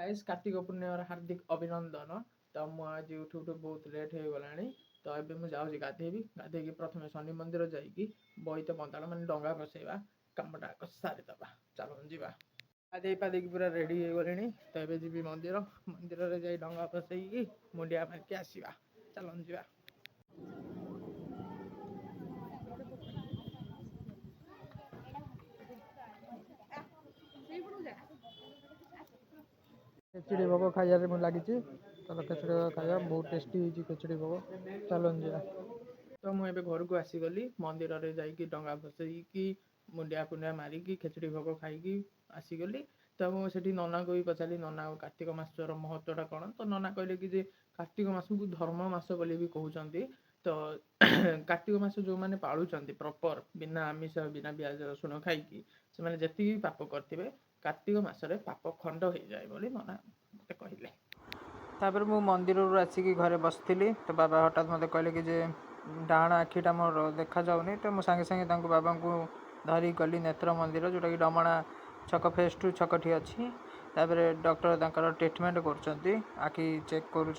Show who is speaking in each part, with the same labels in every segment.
Speaker 1: Guys Kartik पूर्णिमार हार्दिक अभिनंदन। तो मुझे उठू उठू बहुत लेट हो गला। तो ये मुझे जाऊँगी गाधेबी। गाधेकी प्रथम शनि मंदिर जाइकी बईत बंधाण मान डंगा बसैवा कमटा सारीदे। चलो जा गाधे पाधे पूरा रेडी हो गले। तो ये जी मंदिर मंदिर में जा डंगा बसैकी मुंडिया मारिकी आसवा। चलो जा खिचड़ी भोग खाइबार मुझे लगी। चलो खिचड़ी भोग खाइबा बहुत टेस्टी होती खिचड़ी भोग। चलो जा तो मुझे घर को आसीगली मंदिर में जाकि डंगा बसैकी मुंडिया फुंडिया मारिकी खिचड़ी भोग खाई आसीगली। तो मुझे नना को भी पचारि नना कार्तिक मासर महत्वटा कौन। तो नना कहले कि कार्तिक मास को धर्म मास बोली भी कहते। तो कार्तिक मास जो मैंने पालुंट प्रॉपर बिना आमिष बिना प्याज रसुण खाई से जी पाप करते कार्तिक मासरे पाप खंड हो जाए बोली नना मत कहले। तापर मु मंदिर आसिकी घरे बसती। तो बाबा हठात मत कहले कि डाण आखिटा मोर देखा जाऊनी। तो मुझे सांगे सांगे बाबा को धरिक गली नेत्र मंदिर जोटा कि डमणा छक फेस टू छकटी अच्छी। तापर डॉक्टर तांकर ट्रीटमेंट कर आखि चेक करूँ।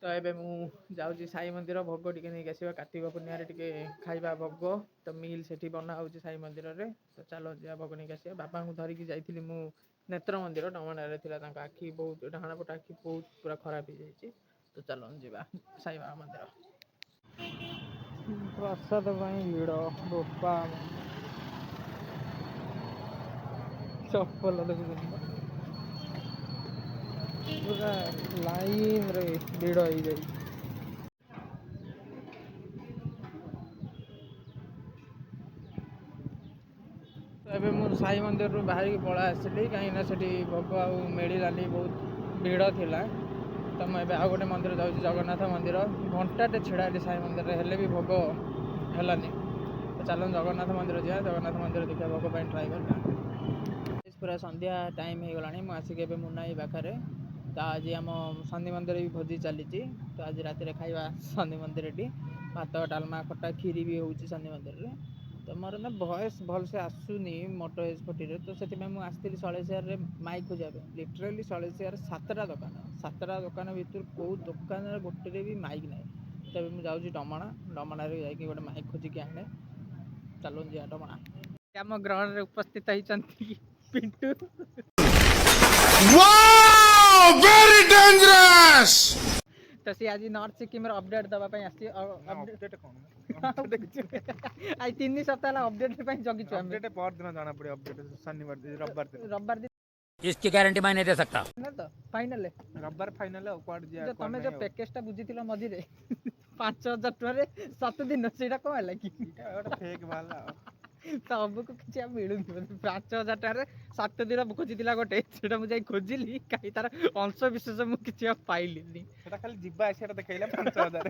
Speaker 1: तो ये मुझे साई मंदिर भोग टी नहीं आसवा कार्तिक पूर्णिमार टी खाइबा भोग। तो मिल से बना हो साई मंदिर में। तो चलो जा भोग नहीं आसवा बाबा को धरिकी जाइली मु नेत्र मंदिर डमणारे आखि बहुत डाण पट आखि बहुत पूरा खराब हो जाए। तो चलो जा साई बाबा मंदिर प्रसाद भिड़ बोपा चप्पल पूरा लाइन रे भिड़ हो जाए। तो ये मुझे साई मंदिर रू बाहर पड़ा आसली कहीं से भोग आ मिलानी बहुत भिड़ थिला। तो मुझे आउ गोटे मंदिर जाऊँगी जगन्नाथ मंदिर घंटाटे छिड़ाली साई मंदिर हेले भी भोग है। तो चलो जगन्नाथ मंदिर जा जगन्नाथ मंदिर देखा भोग ट्राए कर। पूरा संध्या टाइम हो गला मुझे मुन्नाई पाखे। तो आज आम शनि मंदिर भी भोजी चली। तो आज रात खाइबा शनि मंदिर भात डालमा खटा खीरी भी हो शनि मंदिर में। तो मोर ना वॉइस भल से आसुनी मोटो एसपटी। तो से आसती सलेसियार माइक खोजापे लिटराली सलेसियार 7टा दुकान 7टा दुकान भर कौ दुकान गोटे भी माइक ना। तो मुझे जाऊँगी डमणा डमणा जाकि गोटे माइक खोजिकी आने। चलो जा डमणा आम ग्रहण में उपस्थित होती पिंटू।
Speaker 2: Very dangerous.
Speaker 1: तो सी आज नॉर्थ सिक्किम अपडेट दवाई अपडेट आज 3 सप्ताह अपडेट जगी अपडेट पर दिन जाना पड़े अपडेट शनिवार रविवार दिन
Speaker 2: इसकी गारंटी मैं नहीं दे सकता।
Speaker 1: ना तो फाइनल रविवार फाइनल तुम जो पैकेज बुझी मझे 5000 टकर 7 दिन से कौन है कि फेक वाला सबको किसी मिलूनी 5000 टकर 7 दिन खोजी गोटे से मुझे खोजिली कहीं तार अंश विशेष मुझे पाइली खाली जीवा आसा देखा 5000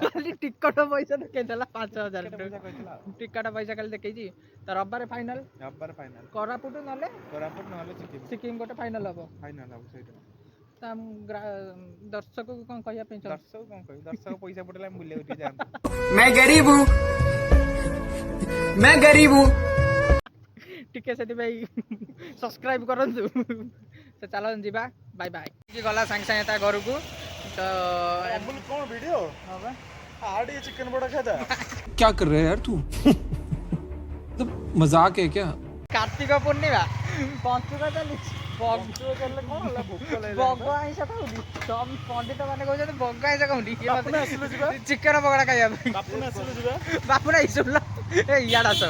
Speaker 1: खाली टिकट पैसा देखा 5000 टिकट पैसा खाली देखी। तो रविवार फाइनल कोरापुट ना सिक्किम गोटे फाइनल हम दर्शक को कौन कह दर्शक पैसा पटेला बुले
Speaker 2: मैं गरीब हूँ
Speaker 1: टिके से सब्सक्राइब करंतु। तो चलो जीवा बाय बाय गला सांगे सांगे घर को। तो कौन वीडियो हां बे चिकन बड़ा खाता
Speaker 2: क्या कर रहे हैं यार तू तो मजाक है क्या।
Speaker 1: कार्तिक पूर्णिमा पंचुका चली पंचुका चलले कोन होला भूख ले बग आइस खाउनी सब पंडित माने कहउछन बग आइस खाउनी बापुना आसिलु जिबा चिकन पकड़ा खाइया बापुना आसिलु जिबा बापुना इसुला ए याडा सब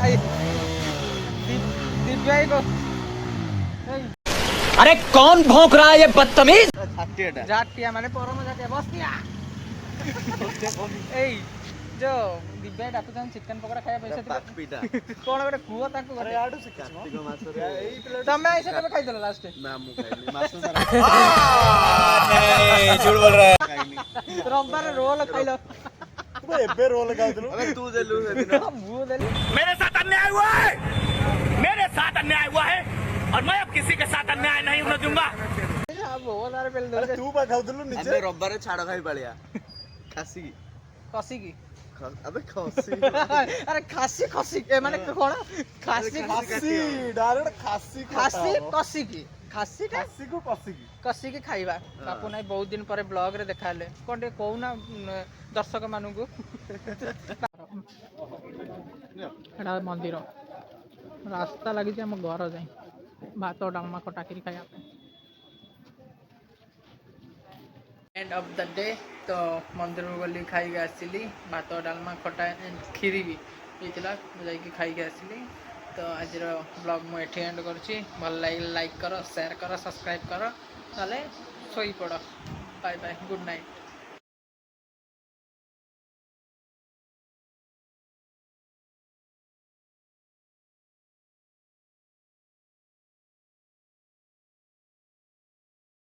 Speaker 1: आई दिव्याई को
Speaker 2: अरे कौन भौंक रहा है ये बदतमीज।
Speaker 1: जाटिया माने परम जाटिया बसतिया ए जो दिव्या डाकुछन चिकन पकोड़ा खाया पैसा
Speaker 3: पापीटा
Speaker 1: कोन गोटे कुओ ताको
Speaker 4: अरे
Speaker 1: गोटे
Speaker 4: याडू शिखिछु
Speaker 3: कार्तिक मासरे
Speaker 4: एई पिला
Speaker 1: तमे आइसे तमे खाइदल लास्ट
Speaker 3: ना मु खाइली मास सारा
Speaker 4: झूठ बोल रहा है
Speaker 1: रंबार रोल खाइलो
Speaker 4: तू एबे रोल खाउतलु
Speaker 3: अबे तू देलु से दिन
Speaker 1: मु देली
Speaker 5: मेरे साथ अन्याय हुआ है, मेरे साथ अन्याय हुआ है और मैं अब किसी के साथ अन्याय नहीं होने दूंगा।
Speaker 1: बहुत सारे पेल
Speaker 4: अरे
Speaker 1: दे
Speaker 4: तू बा खाउतलु
Speaker 3: अबे
Speaker 4: नीचे
Speaker 3: रब्बारे छाड़ खाई पालिया खासी
Speaker 1: कसी की
Speaker 3: अबे खसी
Speaker 1: अरे खासी खसी ए माने कोन खासी
Speaker 4: खासी डायरेक्ट खासी
Speaker 1: खासी कसी की खासी का
Speaker 4: खासी को कसी की
Speaker 1: कसी की खाइबा बापू नाई बहुत दिन पर ब्लॉग रे देखाले कोन टे कहूना दर्शक मानु को एटा मंदिर रास्ता लगी जे हम घर जाई भात डालमा खटाकिरी खाया एंड ऑफ द डे तो मंदिर में गली खाई आसली भात डालमा खटा खीरी भी होता जाकि खाई आसली तो आज ब्लॉग मुझे एंड करुँची भल लगे लाइक कर शेयर कर सब्सक्राइब कर ना सोई पड़ बाय बाय गुड नाइट।